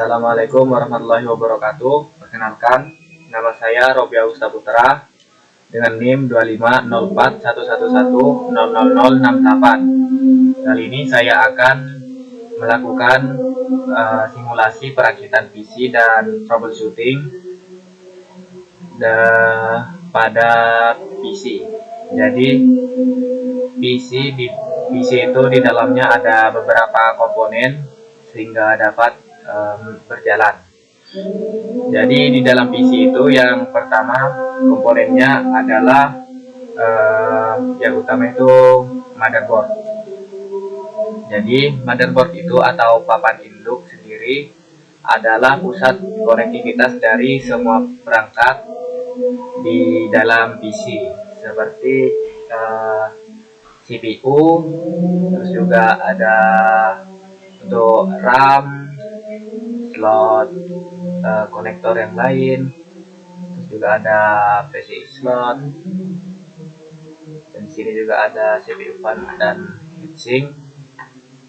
Assalamualaikum warahmatullahi wabarakatuh. Perkenalkan, nama saya Robi Augusta Putra dengan NIM 250411100068. Kali ini saya akan melakukan simulasi perakitan PC dan troubleshooting pada PC. Jadi PC itu di dalamnya ada beberapa komponen sehingga dapat berjalan. Jadi di dalam PC itu yang pertama komponennya adalah yang utama itu motherboard. Jadi motherboard itu atau papan induk sendiri adalah pusat konektivitas dari semua perangkat di dalam PC seperti CPU, terus juga ada untuk RAM, slot konektor yang lain, terus juga ada PCI slot, dan di sini juga ada CPU fan dan heatsink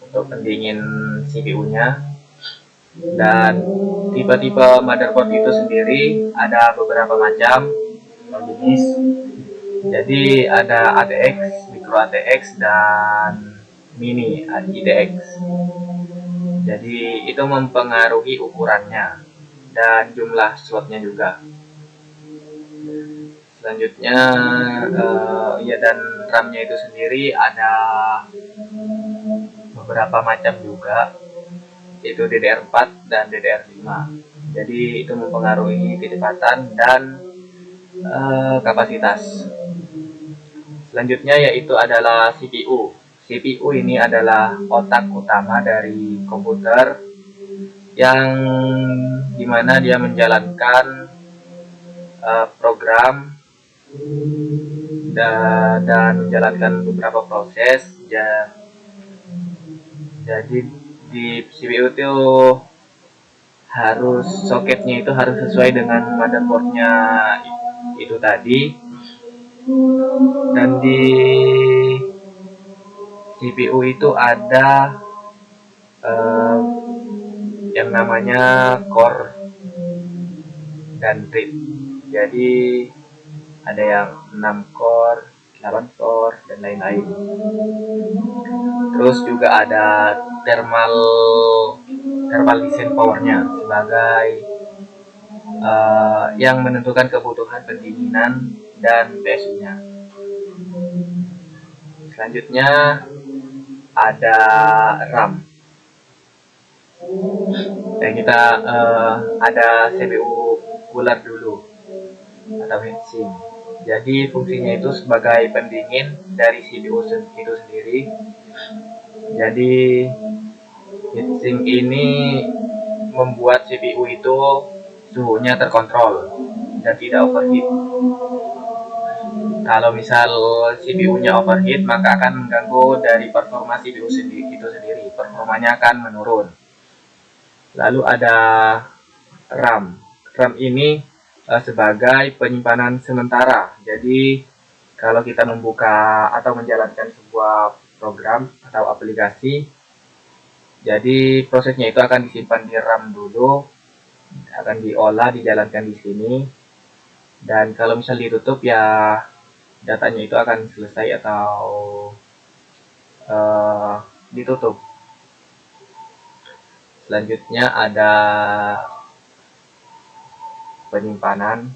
untuk pendingin CPU-nya. Dan tipe-tipe motherboard itu sendiri ada beberapa macam jenis. Jadi ada ATX, micro ATX, dan mini IDX. Jadi itu mempengaruhi ukurannya dan jumlah slotnya juga. Selanjutnya dan RAM-nya itu sendiri ada beberapa macam juga, yaitu DDR4 dan DDR5. Jadi itu mempengaruhi kecepatan dan kapasitas. Selanjutnya yaitu adalah CPU. CPU ini adalah otak utama dari komputer yang dimana dia menjalankan program dan menjalankan beberapa proses. Jadi di CPU itu harus soketnya itu harus sesuai dengan motherboardnya itu tadi. Dan di CPU itu ada yang namanya core dan thread. Jadi ada yang 6 core, 8 core, dan lain-lain. Terus juga ada thermal design powernya sebagai yang menentukan kebutuhan pendinginan dan PSU-nya. Selanjutnya ada RAM. Dan kita ada CPU cooler dulu atau heatsink. Jadi fungsinya itu sebagai pendingin dari CPU itu sendiri. Jadi heatsink ini membuat CPU itu suhunya terkontrol dan tidak overheat. Kalau misal CPU-nya overheat, maka akan mengganggu dari performa CPU itu sendiri. Performanya akan menurun. Lalu ada RAM. RAM ini sebagai penyimpanan sementara. Jadi kalau kita membuka atau menjalankan sebuah program atau aplikasi, jadi prosesnya itu akan disimpan di RAM dulu, akan diolah, dijalankan di sini. Dan kalau misal ditutup, ya datanya itu akan selesai atau ditutup. Selanjutnya ada penyimpanan.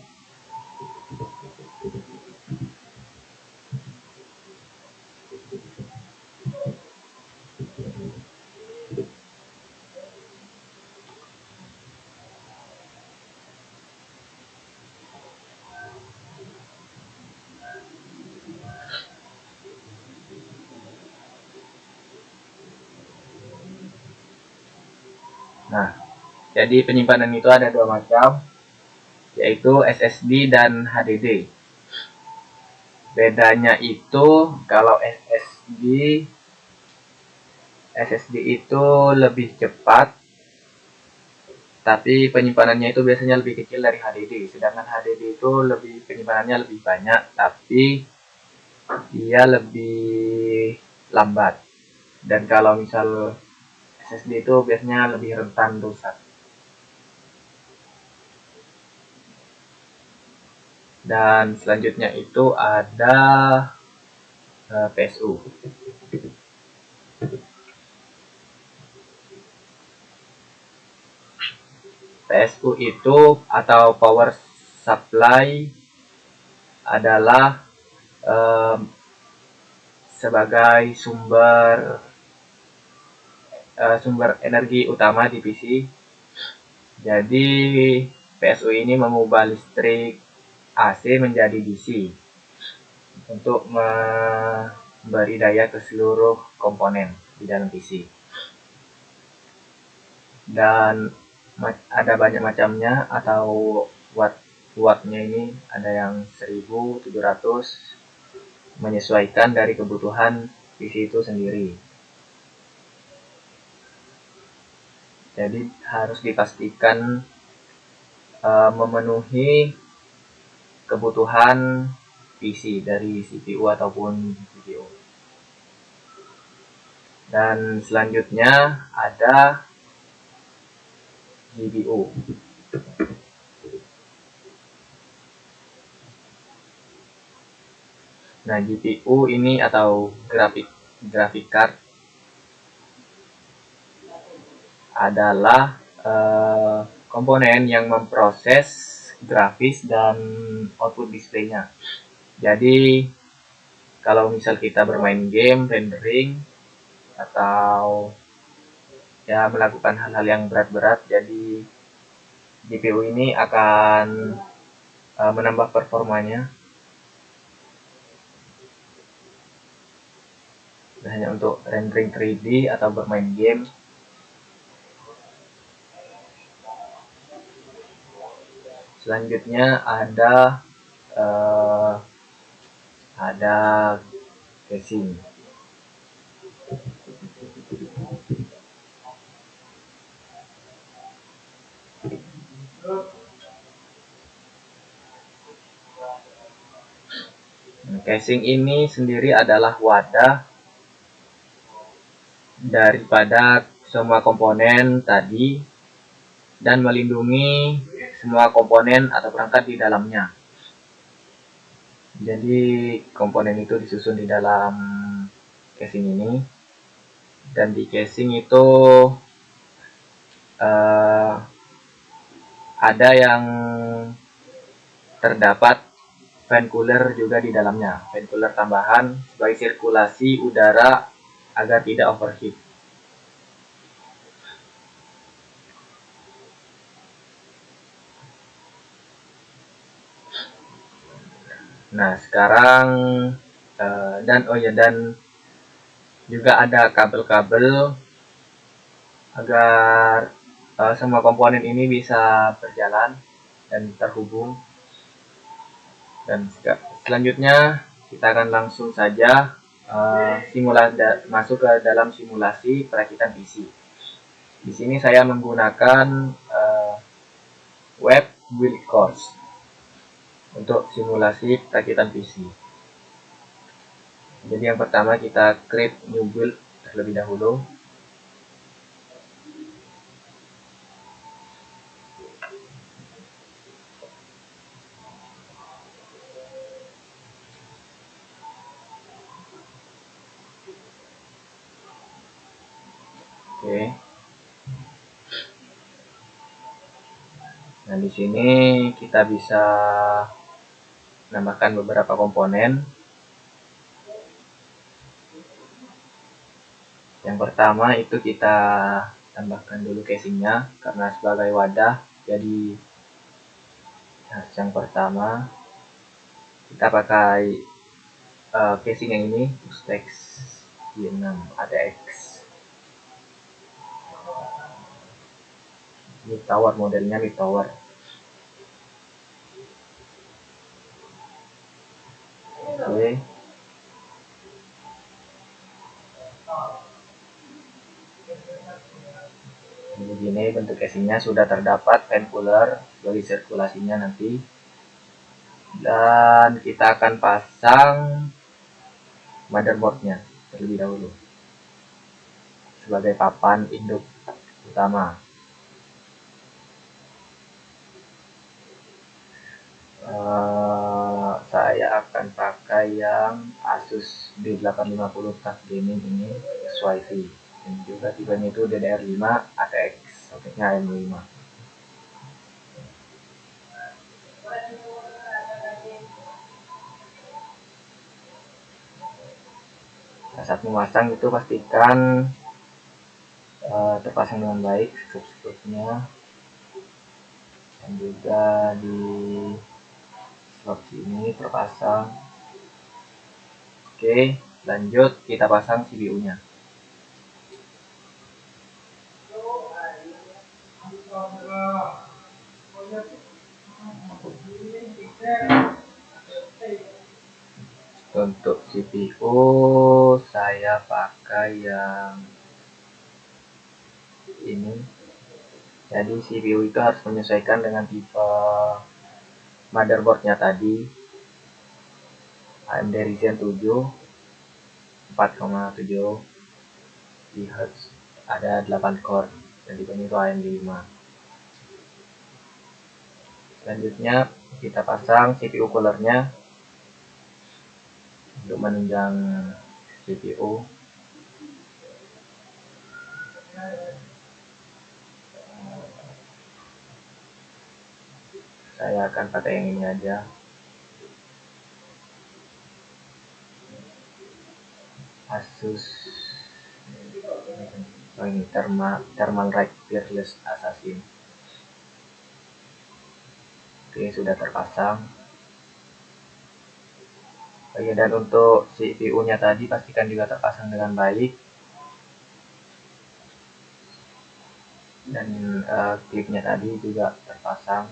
Nah, jadi penyimpanan itu ada dua macam, yaitu SSD dan HDD. Bedanya itu kalau SSD itu lebih cepat, tapi penyimpanannya itu biasanya lebih kecil dari HDD. Sedangkan HDD itu penyimpanannya lebih banyak, tapi dia lebih lambat. Dan kalau misal SSD itu biasanya lebih rentan rusak. Dan selanjutnya itu ada PSU. PSU itu atau power supply adalah sebagai sumber energi utama di PC. Jadi PSU ini mengubah listrik AC menjadi DC untuk memberi daya ke seluruh komponen di dalam PC. Dan ada banyak macamnya, atau wattnya ini ada yang 1700, menyesuaikan dari kebutuhan PC itu sendiri. Jadi harus dipastikan memenuhi kebutuhan PC dari CPU ataupun GPU. Dan selanjutnya ada GPU. Nah, GPU ini atau graphic card adalah komponen yang memproses grafis dan output displaynya. Jadi kalau misal kita bermain game, rendering, atau ya melakukan hal-hal yang berat-berat, jadi GPU ini akan menambah performanya. Hanya untuk rendering 3D atau bermain game. Selanjutnya ada casing. Casing ini sendiri adalah wadah daripada semua komponen tadi dan melindungi semua komponen atau perangkat di dalamnya. Jadi komponen itu disusun di dalam casing ini, dan di casing itu ada yang terdapat fan cooler juga di dalamnya, fan cooler tambahan sebagai sirkulasi udara agar tidak overheat. Nah, sekarang dan juga ada kabel-kabel agar semua komponen ini bisa berjalan dan terhubung. Dan selanjutnya kita akan langsung saja masuk ke dalam simulasi perakitan PC. Di sini saya menggunakan web build course untuk simulasi perakitan PC. Jadi yang pertama kita create new build terlebih dahulu. Oke. Nah, di sini kita bisa menambahkan beberapa komponen. Yang pertama itu kita tambahkan dulu casingnya karena sebagai wadah. Jadi yang pertama kita pakai casing yang ini, Mustex Y6 ADX. Ini tower, modelnya mid tower. Oke. Begini bentuk casingnya, sudah terdapat fan cooler sebagai sirkulasinya nanti. Dan kita akan pasang motherboardnya terlebih dahulu sebagai papan induk utama. Saya akan pakai yang Asus B850 Touch Gaming ini Wi-Fi, dan juga tipenya itu DDR5 ATX, soketnya AM5. Nah, saat memasang itu pastikan terpasang dengan baik strip-stripnya, dan juga di slot sini terpasang. Oke, lanjut kita pasang CPU-nya. Untuk CPU saya pakai yang ini. Jadi CPU itu harus menyesuaikan dengan tipe motherboardnya tadi. AMD Ryzen 7 4,7 GHz, ada 8 core, dan tipenya itu AMD 5. Selanjutnya kita pasang CPU coolernya untuk menunjang CPU. Saya akan pakai yang ini aja. Asus ini Thermalright Peerless Assassin. Oke, sudah terpasang. Oke, dan untuk CPU-nya tadi pastikan juga terpasang dengan baik, dan klipnya tadi juga terpasang.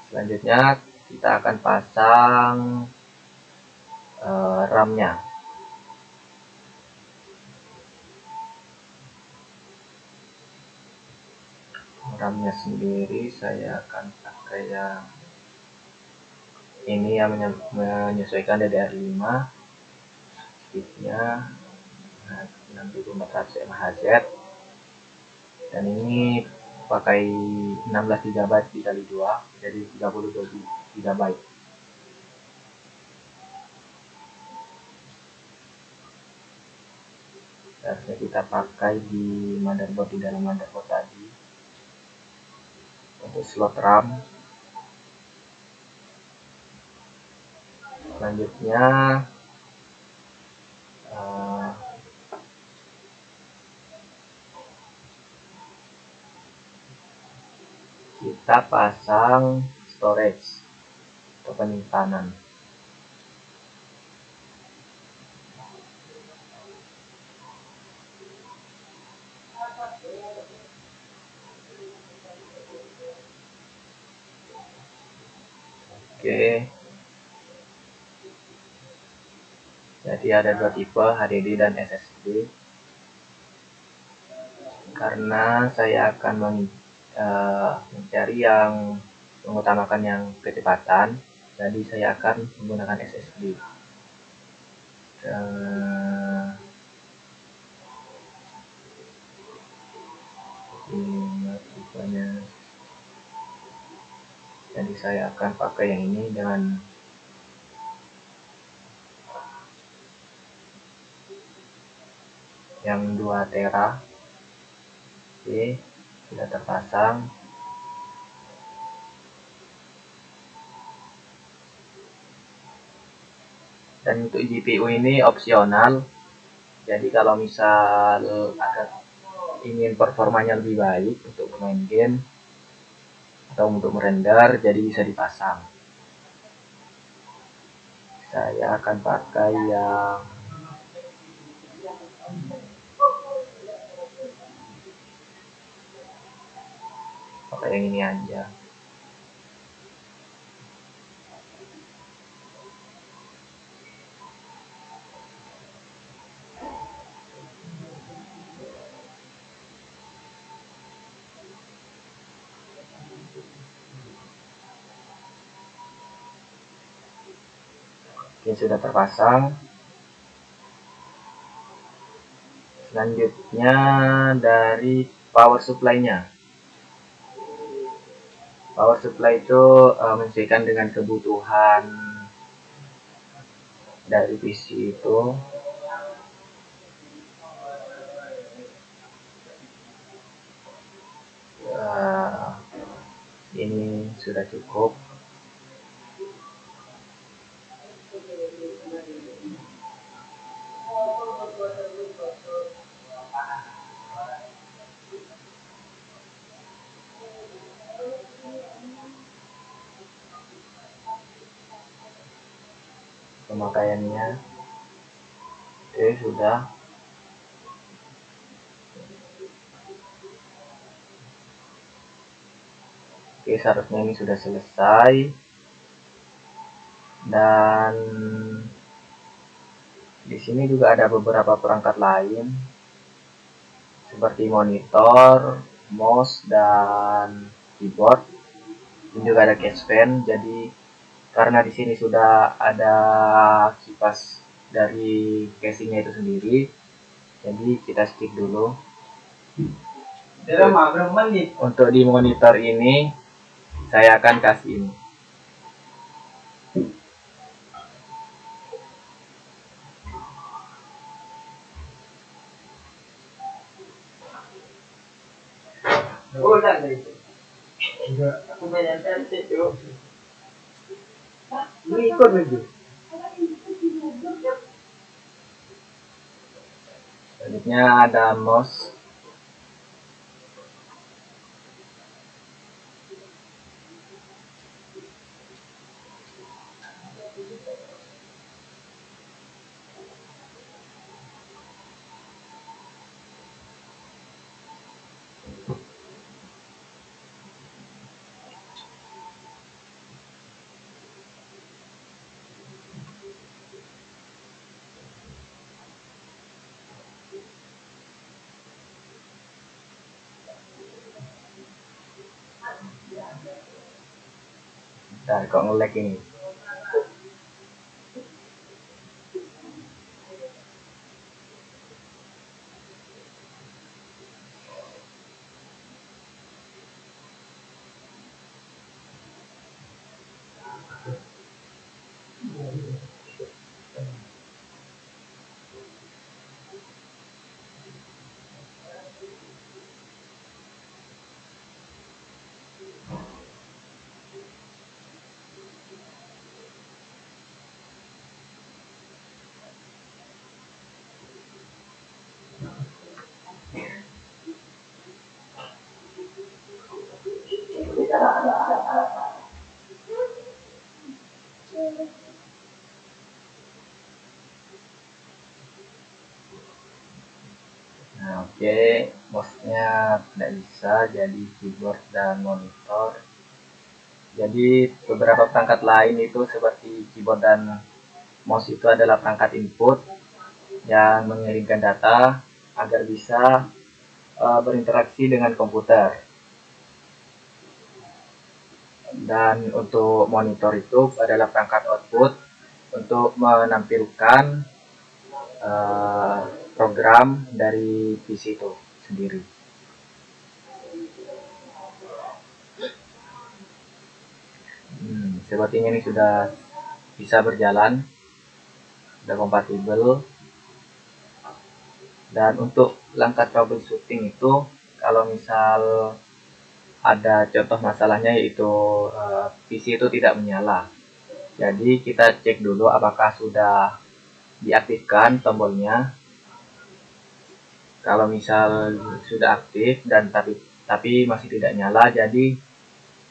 Selanjutnya kita akan pasang RAM-nya. RAM-nya sendiri saya akan pakai yang ini, yang menyesuaikan DDR5, speednya 6400 MHz, dan ini pakai 16 GB dikali 2, jadi 32 GB. Harusnya kita pakai di motherboard, di dalam motherboard tadi. Untuk slot RAM, selanjutnya kita pasang storage atau penyimpanan. Oke, jadi ada dua tipe, HDD dan SSD. Karena saya akan mencari yang mengutamakan yang kecepatan, jadi saya akan menggunakan SSD. Ini tipenya. Jadi saya akan pakai yang ini dengan yang 2 tera. Oke, sudah terpasang. Dan untuk GPU ini opsional, jadi kalau misal ingin performanya lebih baik untuk bermain game atau untuk merender, jadi bisa dipasang. Saya akan pakai yang ini aja. Oke, sudah terpasang. Selanjutnya dari power supply-nya. Power supply itu menyesuaikan dengan kebutuhan dari PC itu. Ini sudah cukup. Pemakaiannya oke, sudah. Oke, seharusnya ini sudah selesai. Dan di sini juga ada beberapa perangkat lain seperti monitor, mouse, dan keyboard. Ini juga ada case fan. Jadi karena di sini sudah ada kipas dari casingnya itu sendiri, jadi kita skip dulu. Untuk di monitor ini saya akan kasih ini. Selanjutnya ada mouse. Nah, kok nge-lag ini? Nah, oke, mouse-nya tidak bisa jadi keyboard dan monitor. Jadi beberapa perangkat lain itu seperti keyboard dan mouse itu adalah perangkat input yang mengirimkan data agar bisa berinteraksi dengan komputer. Dan untuk monitor itu adalah perangkat output untuk menampilkan program dari PC itu sendiri. Sepertinya ini sudah bisa berjalan, sudah kompatibel. Dan untuk langkah troubleshooting itu, kalau misal ada contoh masalahnya yaitu PC itu tidak menyala. Jadi kita cek dulu apakah sudah diaktifkan tombolnya. Kalau misal sudah aktif dan tapi masih tidak nyala, jadi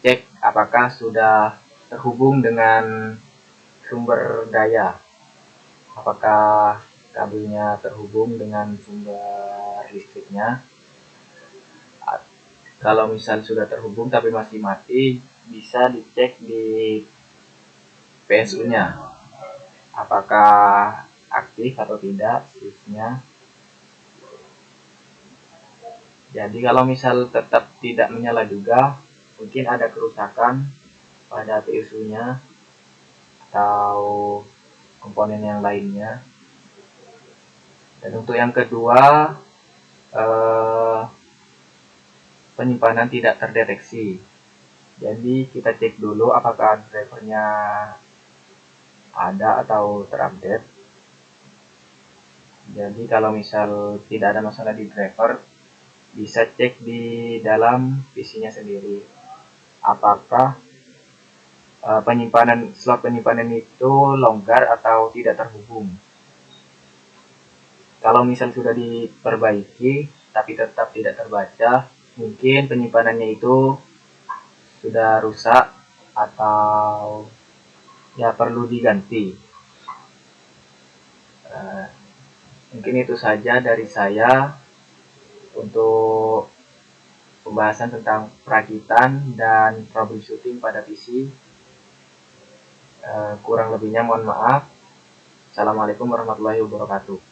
cek apakah sudah terhubung dengan sumber daya. Apakah kabelnya terhubung dengan sumber listriknya. Kalau misal sudah terhubung tapi masih mati, bisa dicek di PSU-nya. Apakah aktif atau tidak switch-nya. Jadi kalau misal tetap tidak menyala juga, mungkin ada kerusakan pada PSU-nya atau komponen yang lainnya. Dan untuk yang kedua, penyimpanan tidak terdeteksi. Jadi kita cek dulu apakah drivernya ada atau terupdate. Jadi kalau misal tidak ada masalah di driver, bisa cek di dalam PC-nya sendiri apakah slot penyimpanan itu longgar atau tidak terhubung. Kalau misal sudah diperbaiki tapi tetap tidak terbaca, mungkin penyimpanannya itu sudah rusak atau ya perlu diganti. Mungkin itu saja dari saya untuk pembahasan tentang perakitan dan troubleshooting pada PC. Kurang lebihnya mohon maaf. Assalamualaikum warahmatullahi wabarakatuh.